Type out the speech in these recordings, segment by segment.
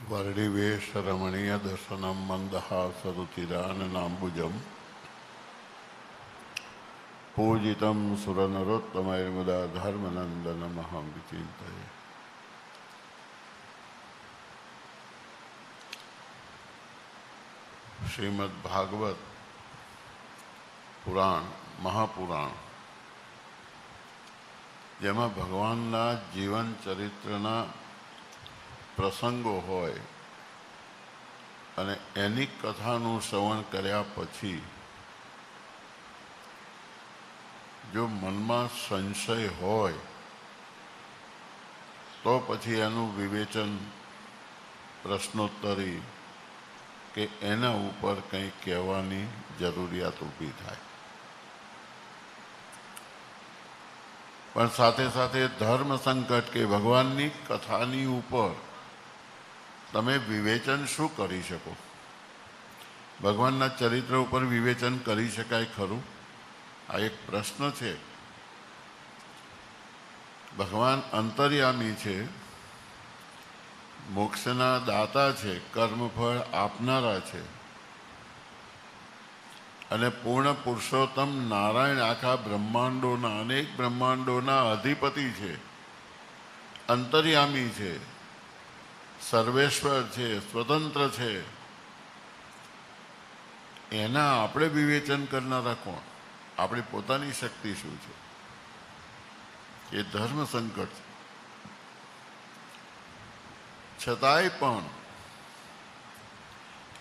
वर्णिवेशरमणीयदर्शनं मन्दहासरुचिराननाम्बुजं पूजितं सुरनरोत्तमैर्मुदा धर्मनन्दनमहं विचिन्तये। श्रीमद्भागवत पुराण महापुराण જેમાં ભગવાનના જીવન ચરિત્રના પ્રસંગો હોય અને એની કથાનું શ્રવણ કર્યા પછી જો મનમાં સંશય હોય તો પછી એનું વિવેચન, પ્રશ્નોત્તરી કે એના ઉપર કંઈ કહેવાની જરૂરિયાત ઊભી થાય. પણ સાથે સાથે ધર્મ સંકટ કે ભગવાનની કથાની ઉપર તમે વિવેચન શું કરી શકો? ભગવાનના ચરિત્ર ઉપર વિવેચન કરી શકાય ખરું? આ એક પ્રશ્ન છે. ભગવાન અંતર્યામી છે, મોક્ષના દાતા છે, કર્મફળ આપનારા છે અને પૂર્ણ પુરુષોત્તમ નારાયણ આખા બ્રહ્માંડોના, અનેક બ્રહ્માંડોના અધિપતિ છે, અંતર્યામી છે, સર્વેશ્વર છે, સ્વતંત્ર છે. એના આપણે વિવેચન કરનારા કોણ? આપણી પોતાની શક્તિ શું છે? એ ધર્મ સંકટ છે. છતાંય પણ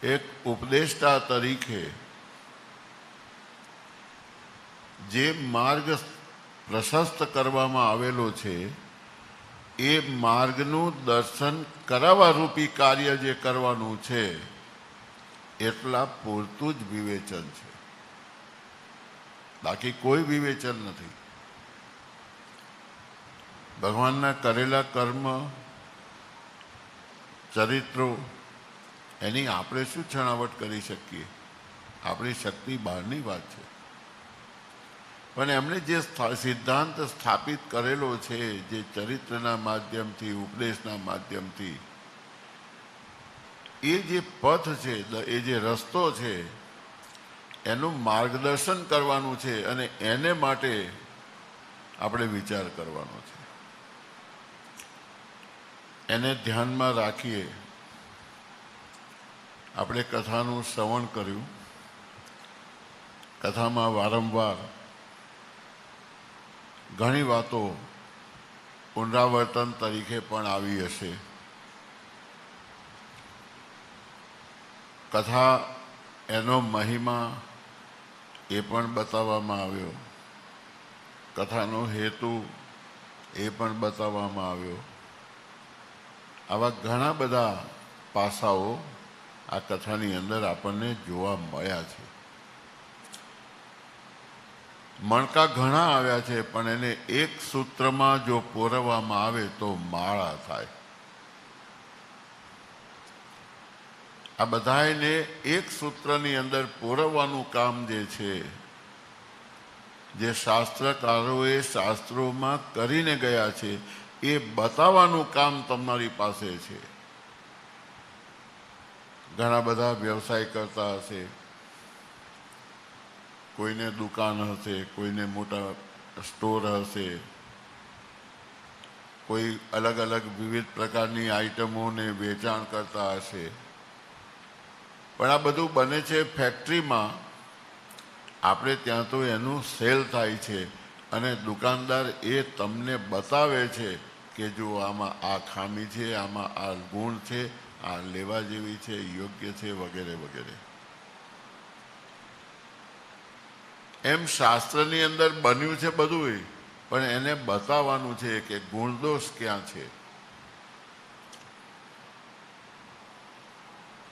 એક ઉપદેષ્ટા તરીકે જે માર્ગ પ્રશસ્ત કરવામાં આવેલો છે એ માર્ગનું દર્શન કરાવવા રૂપી કાર્ય જે કરવાનું છે એટલા પૂરતું જ વિવેચન છે, બાકી કોઈ વિવેચન નથી. ભગવાનના કરેલા કર્મ, ચરિત્રો એની આપણે શું છણાવટ કરી શકીએ? આપણી શક્તિ બહારની વાત છે. પણ એમણે જે સિદ્ધાંત સ્થાપિત કરેલો છે, જે ચરિત્રના માધ્યમથી, ઉપદેશના માધ્યમથી, એ જે પથ છે, એ જે રસ્તો છે, એનું માર્ગદર્શન કરવાનું છે અને એને માટે આપણે વિચાર કરવાનો છે. એને ધ્યાનમાં રાખીએ આપણે કથાનું શ્રવણ કર્યું. કથામાં વારંવાર ઘણી વાતો પુનરાવર્તન તરીકે પણ આવી હશે. કથા, એનો મહિમા એ પણ બતાવવામાં આવ્યો. કથાનો હેતુ એ પણ બતાવવામાં આવ્યો. આવા ઘણા બધા પાસાઓ આ કથાની અંદર આપણને જોવા મળ્યા છે. મણકા ઘણા આવ્યા છે, પણ એને એક સૂત્રમાં જો પોરવવામાં આવે તો માળા થાય. આ બધાને એક સૂત્રની અંદર પોરવવાનું કામ જે છે, જે શાસ્ત્રકારોએ શાસ્ત્રોમાં કરીને ગયા છે, એ બતાવવાનું કામ તમારી પાસે છે. ઘણા બધા વ્યવસાય કરતા હશે, કોઈને દુકાન હશે, કોઈને મોટા સ્ટોર હશે, કોઈ અલગ અલગ વિવિધ પ્રકારની આઈટમોને વેચાણ કરતા હશે. પણ આ બધું બને છે ફેક્ટરીમાં. આપણે ત્યાં તો એનું સેલ થાય છે અને દુકાનદાર એ તમને બતાવે છે કે જો આમાં આ ખામી છે, આમાં આ ગુણ છે, આ લેવા જેવી છે, યોગ્ય છે, વગેરે વગેરે. એમ શાસ્ત્રની અંદર બન્યું છે બધું, પણ એને બતાવવાનું છે કે ગુણદોષ ક્યાં છે.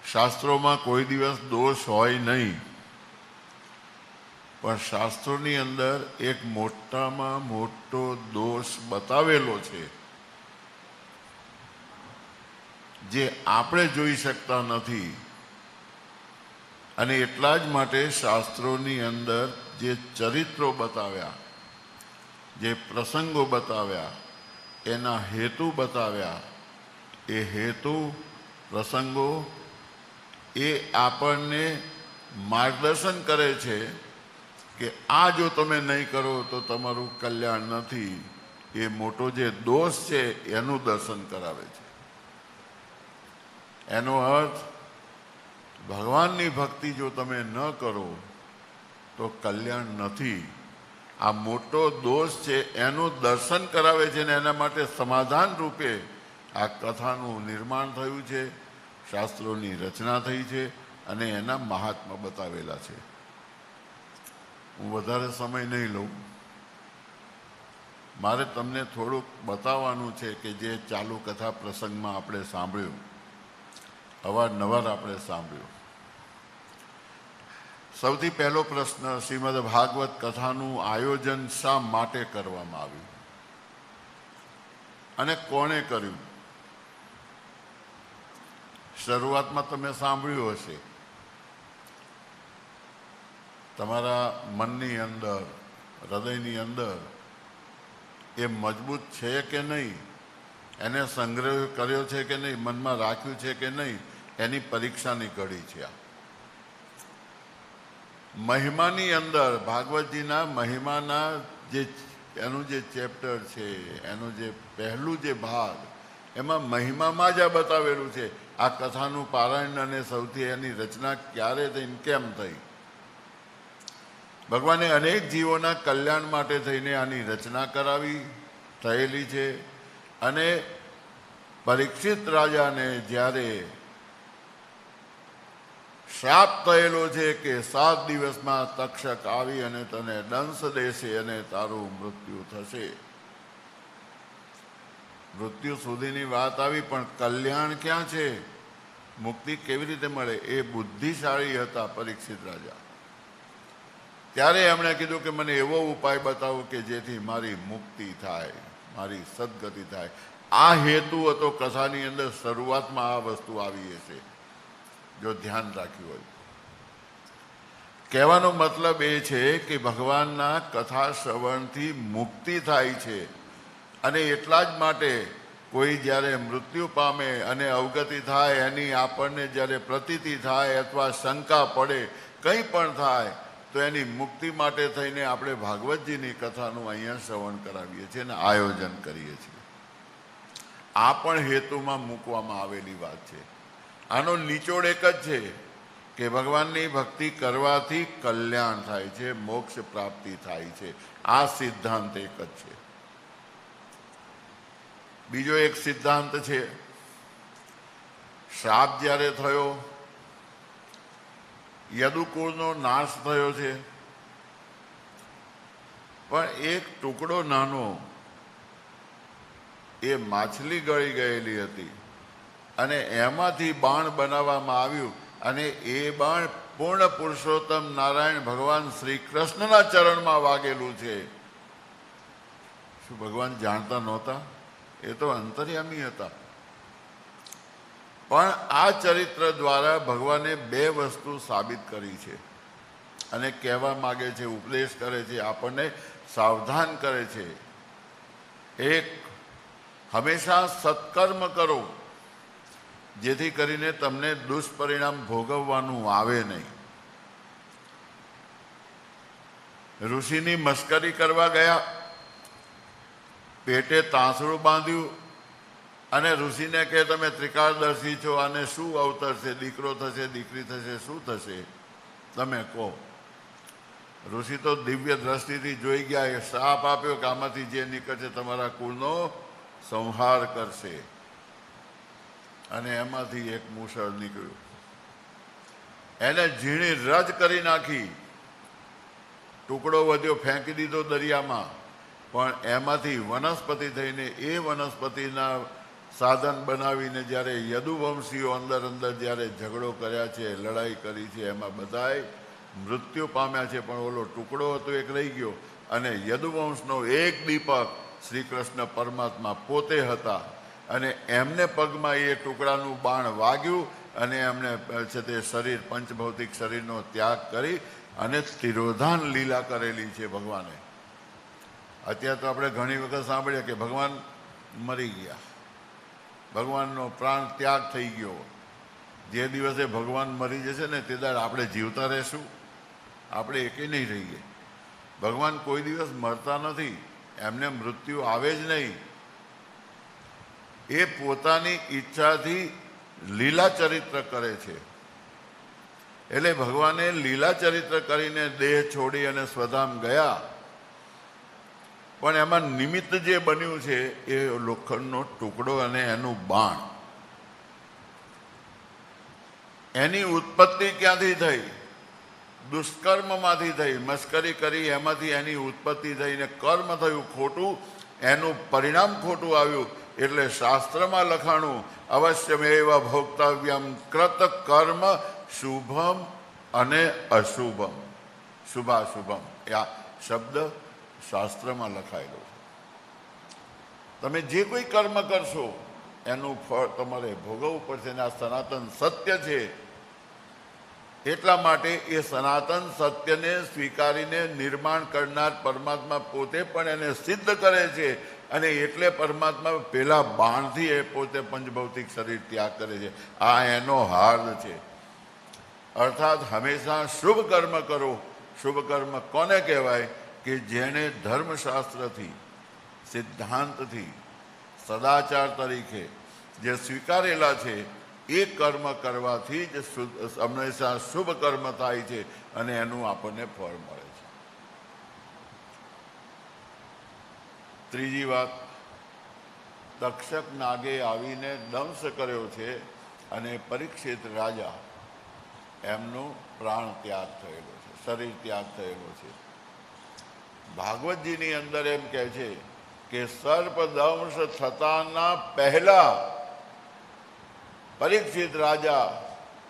શાસ્ત્રોમાં કોઈ દિવસ દોષ હોય નહીં, પણ શાસ્ત્રોની અંદર એક મોટામાં મોટો દોષ બતાવેલો છે જે આપણે જોઈ શકતા નથી. અને એટલા જ માટે શાસ્ત્રોની અંદર જે ચરિત્રો બતાવ્યા, જે પ્રસંગો બતાવ્યા, એના હેતુ બતાવ્યા. એ હેતુ પ્રસંગો એ આપણને માર્ગદર્શન કરે છે કે આ જો તમે નહીં કરો તો તમારું કલ્યાણ નથી. એ મોટો જે દોષ છે એનું દર્શન કરાવે છે. એનો અર્થ ભગવાનની ભક્તિ જો તમે ન કરો તો કલ્યાણ નથી. આ મોટો દોષ છે એનું દર્શન કરાવે છે ને એના માટે સમાધાન રૂપે આ કથાનું નિર્માણ થયું છે, શાસ્ત્રોની રચના થઈ છે અને એના મહાત્મા બતાવેલા છે. હું વધારે સમય નહીં લઉં. મારે તમને થોડુંક બતાવવાનું છે કે જે ચાલુ કથા પ્રસંગમાં આપણે સાંભળ્યું, અવારનવાર આપણે સાંભળ્યું. સૌથી પહેલો પ્રશ્ન, શ્રીમદ ભાગવત કથાનું આયોજન શા માટે કરવામાં આવ્યું અને કોણે કર્યું? શરૂઆતમાં તમે સાંભળ્યું હશે. તમારા મનની અંદર, હૃદયની અંદર એ મજબૂત છે કે નહીં, એને સંગ્રહ કર્યો છે કે નહીં, મનમાં રાખ્યું છે કે નહીં, એની પરીક્ષાની ઘડી છે આ. મહિમાની અંદર, ભાગવતજીના મહિમાના જે એનું જે ચેપ્ટર છે, એનું જે પહેલું જે ભાગ, એમાં મહિમામાં જ આ બતાવેલું છે. આ કથાનું પારાયણ અને સૌથી એની રચના ક્યારે થઈ, કેમ થઈ. ભગવાને અનેક જીવોના કલ્યાણ માટે થઈને આની રચના કરાવી થયેલી છે. અને પરીક્ષિત રાજાને જ્યારે શ્રાપ થયેલો છે કે 7 દિવસમાં તક્ષક આવી અને તને દંશ દેશે અને તારું મૃત્યુ થશે. મૃત્યુ સુધીની વાત આવી, પણ કલ્યાણ ક્યાં છે, મુક્તિ કેવી રીતે મળે? એ બુદ્ધિશાળી હતા પરીક્ષિત રાજા. ત્યારે એમણે કીધું કે મને એવો ઉપાય બતાવો કે જેથી મારી મુક્તિ થાય, મારી સદગતિ થાય. આ હેતુ હતો કથાની અંદર. શરૂઆતમાં આ વસ્તુ આવી હશે, જો ધ્યાન રાખ્યું હોય. કહેવાનો મતલબ એ છે કે ભગવાનના કથા શ્રવણથી મુક્તિ થાય છે. અને એટલા જ માટે કોઈ જ્યારે મૃત્યુ પામે અને અવગતિ થાય, એની આપણને જ્યારે પ્રતીતિ થાય અથવા શંકા પડે, કંઈ પણ થાય, તો એની મુક્તિ માટે થઈને આપણે ભાગવતજીની કથાનું અહીંયા શ્રવણ કરાવીએ છીએ અને આયોજન કરીએ છીએ. આ પણ હેતુમાં મૂકવામાં આવેલી વાત છે. આનો નિચોડ એક જ છે કે ભગવાનની ભક્તિ કરવાથી કલ્યાણ થાય છે, મોક્ષ પ્રાપ્તિ થાય છે. આ સિદ્ધાંત એક જ છે. બીજો એક સિદ્ધાંત છે, શ્રાપ જ્યારે થયો, યદુકુળનો નાશ થયો છે, પણ એક ટુકડો નાનો, એ માછલી ગળી ગયેલી હતી અને એમાંથી બાણ બનાવવામાં આવ્યું અને એ બાણ પૂર્ણ પુરુષોત્તમ નારાયણ ભગવાન શ્રી કૃષ્ણના ચરણમાં વાગેલું છે. શું ભગવાન જાણતા નહોતા? એ તો અંતર્યામી હતા. પણ આ ચરિત્ર દ્વારા ભગવાને 2 વસ્તુ સાબિત કરી છે અને કહેવા માગે છે, ઉપદેશ કરે છે, આપણને સાવધાન કરે છે. એક, હંમેશા સત્કર્મ કરો જેથી કરીને તમને દુષ્પરિણામ ભોગવવાનું આવે નહીં. ઋષિની મસ્કરી કરવા ગયા, પેટે તાંસળું બાંધ્યું અને ઋષિને કહે તમે ત્રિકાળદર્શી છો, આને શું અવતરશે, દીકરો થશે, દીકરી થશે, શું થશે, તમે કહો. ઋષિ તો દિવ્ય દ્રષ્ટિથી જોઈ ગયા, એ શ્રાપ આપ્યો કે આમાંથી જે નીકળશે તમારા કુળનો સંહાર કરશે. અને એમાંથી એક મૂષળ નીકળ્યું, એને ઝીણી રજ કરી નાખી, ટુકડો વધ્યો, ફેંકી દીધો દરિયામાં. પણ એમાંથી વનસ્પતિ થઈને એ વનસ્પતિના સાધન બનાવીને જ્યારે યદુવંશીઓ અંદર જ્યારે ઝઘડો કર્યા છે, લડાઈ કરી છે, એમાં બધાય મૃત્યુ પામ્યા છે. પણ ઓલો ટુકડો હતો એક રહી ગયો. અને યદુવંશનો એક દીપક શ્રી કૃષ્ણ પરમાત્મા પોતે હતા અને એમને પગમાં એ ટુકડાનું બાણ વાગ્યું અને એમને છે તે શરીર, પંચભૌતિક શરીરનો ત્યાગ કરી અને તિરોધાન લીલા કરેલી છે ભગવાને. અત્યારે તો આપણે ઘણી વખત સાંભળીએ કે ભગવાન મરી ગયા, ભગવાનનો પ્રાણ ત્યાગ થઈ ગયો, જે દિવસે ભગવાન મરી જશે ને તે દાડે આપણે જીવતા રહેશું? આપણે એકે નહીં રહીએ. ભગવાન કોઈ દિવસ મરતા નથી, એમને મૃત્યુ આવે જ નહીં. એ પોતાની ઈચ્છાથી લીલા ચરિત્ર કરે છે. એટલે ભગવાને લીલા ચરિત્ર કરીને દેહ છોડી અને સ્વધામ ગયા. પણ એમાં નિમિત્ત જે બન્યું છે એ લોખંડનો ટુકડો અને એનું બાણ. એની ઉત્પત્તિ ક્યાંથી થઈ? દુષ્કર્મમાંથી થઈ. મસ્કરી કરી એમાંથી એની ઉત્પત્તિ થઈને કર્મ થયું ખોટું, એનું પરિણામ ખોટું આવ્યું. એટલે શાસ્ત્રમાં લખાણું અવશ્યમેવ ભોક્તવ્યમ કૃત કર્મ શુભમ અને અશુભમ. શુભાશુભમ એ આ શબ્દ શાસ્ત્રમાં લખાયેલો છે. તમે જે કોઈ કર્મ કરશો એનું ફળ તમારે ભોગવવું પડશે. અને આ સનાતન સત્ય છે. એટલા માટે એ સનાતન સત્યને સ્વીકારીને નિર્માણ કરનાર પરમાત્મા પોતે પણ એને સિદ્ધ કરે છે. અને એટલે પરમાત્મા પેલા બાણથી એ પોતે પંચભૌતિક શરીર ત્યાગ કરે છે. આ એનો હાર્દ છે. અર્થાત હંમેશા શુભ કર્મ કરો. શુભ કર્મ કોને કહેવાય? કે જેણે ધર્મશાસ્ત્રથી, સિદ્ધાંતથી, સદાચાર તરીકે જે સ્વીકારેલા છે એ કર્મ કરવાથી જ હંમેશા શુભ કર્મ થાય છે અને એનું આપણને ફળ મળે છે. ત્રીજી વાત, તક્ષક નાગે આવીને દંશ કર્યો છે અને પરીક્ષિત રાજા એમનો પ્રાણ ત્યાગ થયેલો છે, શરીર ત્યાગ થયેલો છે. ભાગવતજીની અંદર એમ કહે છે કે સર્પદંશ થતાના પહેલા પરીક્ષિત રાજા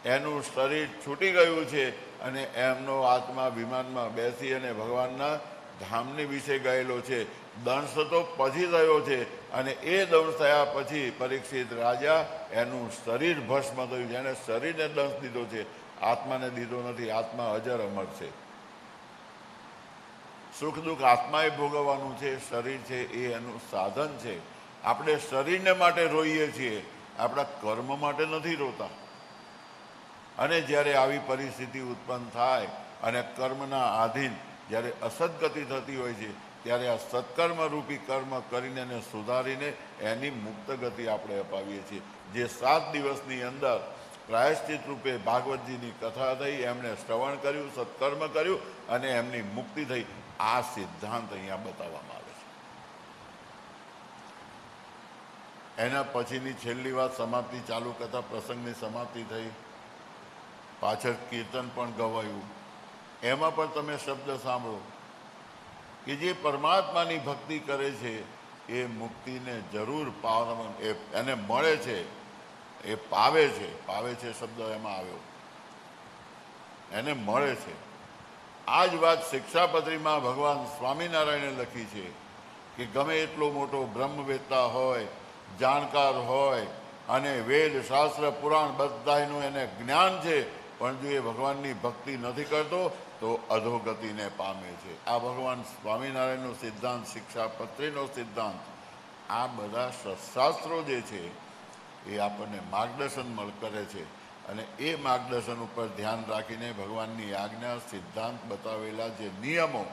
એનું શરીર છૂટી ગયું છે અને એમનો આત્મા વિમાનમાં બેસી અને ભગવાનના ધામની વિશે ગયેલો છે. દંશ તો પછી થયો છે અને એ દંશ થયા પછી પરીક્ષિત રાજા એનું શરીર ભસ્મ થયું. જેને શરીરને દંશ દીધો છે, આત્માને દીધો નથી. આત્મા અજર અમર છે. સુખ દુઃખ આત્માએ ભોગવવાનું છે. શરીર છે એ એનું સાધન છે. આપણે શરીરને માટે રોઈએ છીએ, આપણા કર્મ માટે નથી રોતા. અને જ્યારે આવી પરિસ્થિતિ ઉત્પન્ન થાય અને કર્મના આધીન જ્યારે અસદગતિ થતી હોય છે ત્યારે આ સત્કર્મ રૂપી કર્મ કરીને એને સુધારીને એની મુક્ત ગતિ આપણે અપાવીએ છીએ. જે 7 દિવસની અંદર પ્રાયશ્ચિત રૂપે ભાગવતજીની કથા થઈ, એમણે શ્રવણ કર્યું, સત્કર્મ કર્યું અને એમની મુક્તિ થઈ. આ સિદ્ધાંત અહીંયા બતાવવામાં આવે છે. એના પછીની છેલ્લી વાત, સમાપ્તિ, ચાલુ કથા પ્રસંગની સમાપ્તિ થઈ. પાછળ કીર્તન પણ ગવાયું. એમાં પણ તમે શબ્દ સાંભળો કે જે પરમાત્માની ભક્તિ કરે છે એ મુક્તિને જરૂર પાવન એને મળે છે, એ પાવે છે. પાવે છે શબ્દ એમાં આવ્યો, એને મળે છે. આ જ વાત શિક્ષાપત્રીમાં ભગવાન સ્વામિનારાયણે લખી છે કે ગમે એટલો મોટો બ્રહ્મવેત્તા હોય, જાણકાર હોય અને વેદ શાસ્ત્ર પુરાણ બધાનું એને જ્ઞાન છે, પણ જો એ ભગવાનની ભક્તિ નથી કરતો તો અધોગતિને પામે છે. આ ભગવાન સ્વામિનારાયણનો સિદ્ધાંત, શિક્ષાપત્રીનો સિદ્ધાંત, આ બધા શાસ્ત્રો જે છે એ આપણને માર્ગદર્શન કરે છે. અને એ માર્ગદર્શન ઉપર ધ્યાન રાખીને ભગવાનની આજ્ઞા, સિદ્ધાંત, બતાવેલા જે નિયમો,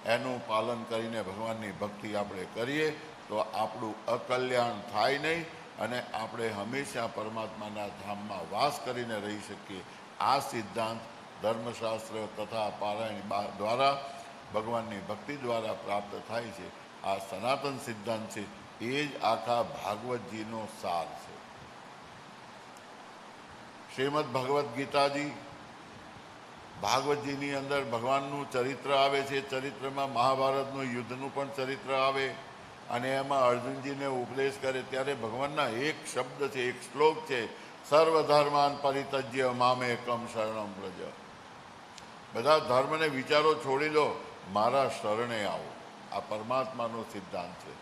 એનું પાલન કરીને ભગવાનની ભક્તિ આપણે કરીએ તો આપણું અકલ્યાણ થાય નહીં અને આપણે હંમેશા પરમાત્માના ધામમાં વાસ કરીને રહી શકીએ. આ સિદ્ધાંત ધર્મશાસ્ત્ર તથા પારાયણ દ્વારા, ભગવાનની ભક્તિ દ્વારા પ્રાપ્ત થાય છે. આ સનાતન સિદ્ધાંત છે. એ જ આખા ભાગવતજીનો સાર છે. શ્રીમદ ભગવદ્ ગીતાજી, ભાગવતજીની અંદર ભગવાનનું ચરિત્ર આવે છે. ચરિત્રમાં મહાભારતનું યુદ્ધનું પણ ચરિત્ર આવે અને એમાં અર્જુનજીને ઉપદેશ કરે ત્યારે ભગવાનના એક શબ્દ છે, એક શ્લોક છે, સર્વધર્માન પરિત્યજ્ય મામેકમ શરણમ વ્રજ. બધા ધર્મને વિચારો છોડી દો, મારા શરણે આવો. આ પરમાત્માનો સિદ્ધાંત છે.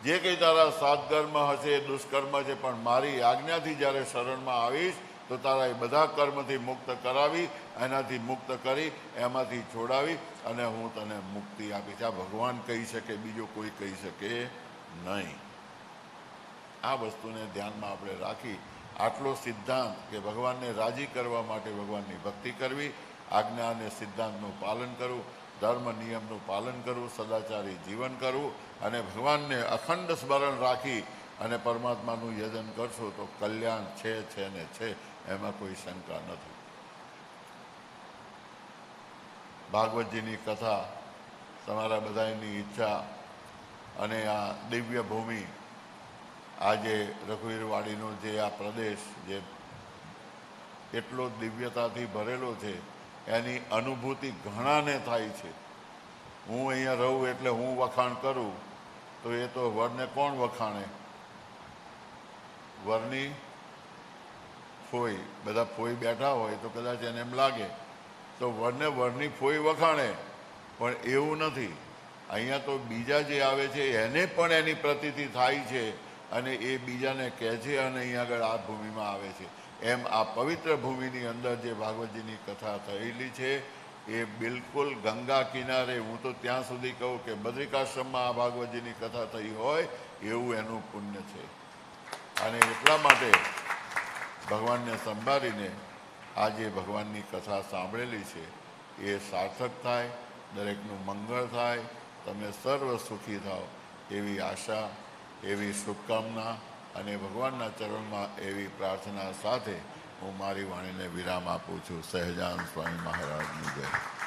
જે કંઈ તારા સાદકર્મ હશે, દુષ્કર્મ છે, પણ મારી આજ્ઞાથી જ્યારે શરણમાં આવીશ તો તારા એ બધા કર્મથી મુક્ત કરાવી, એનાથી મુક્ત કરી, એમાંથી છોડાવી અને હું તને મુક્તિ આપીશ. આ ભગવાન કહી શકે, બીજો કોઈ કહી શકે નહીં. આ વસ્તુને ધ્યાનમાં આપણે રાખી આટલો સિદ્ધાંત કે ભગવાનને રાજી કરવા માટે ભગવાનની ભક્તિ કરવી, આજ્ઞા અને સિદ્ધાંતનું પાલન કરવું, ધર્મ નિયમનું પાલન કરવું, સદાચારી જીવન કરવું અને ભગવાનને અખંડ સ્મરણ રાખી અને પરમાત્માનું યજન કરશો તો કલ્યાણ છે ને છે, એમાં કોઈ શંકા નથી. ભાગવતજીની કથા તમારા બધાની ઈચ્છા અને આ દિવ્ય ભૂમિ, આજે રઘુવીરવાડીનો જે આ પ્રદેશ જે એટલો દિવ્યતાથી ભરેલો છે, એની અનુભૂતિ ઘણાને થાય છે. હું અહીંયા રહું એટલે હું વખાણ કરું તો એ તો વરને કોણ વખાણે? વરની ફોઈ, બધા ફોઈ બેઠા હોય તો કદાચ એને એમ લાગે તો વરને વરની ફોઈ વખાણે, પણ એવું નથી. અહીંયા તો બીજા જે આવે છે એને પણ એની પ્રતીતિ થાય છે અને એ બીજાને કહે છે અને અહીંયા આગળ આ ભૂમિમાં આવે છે. એમ આ પવિત્ર ભૂમિની અંદર જે ભાગવતજીની કથા થયેલી છે એ બિલકુલ ગંગા કિનારે, હું તો ત્યાં સુધી કહું કે બદ્રિકાશ્રમમાં આ ભાગવતજીની કથા થઈ હોય એવું એનું પુણ્ય છે. અને એટલા માટે ભગવાનને સંભાળીને આજે ભગવાનની કથા સાંભળેલી છે એ સાર્થક થાય, દરેકનું મંગળ થાય, તમે સર્વ સુખી થાઓ એવી આશા, એવી શુભકામના અને ભગવાનના ચરણમાં એવી પ્રાર્થના સાથે હું મારી વાણીને વિરામ આપું છું. સહજાનંદ સ્વામી મહારાજની જય.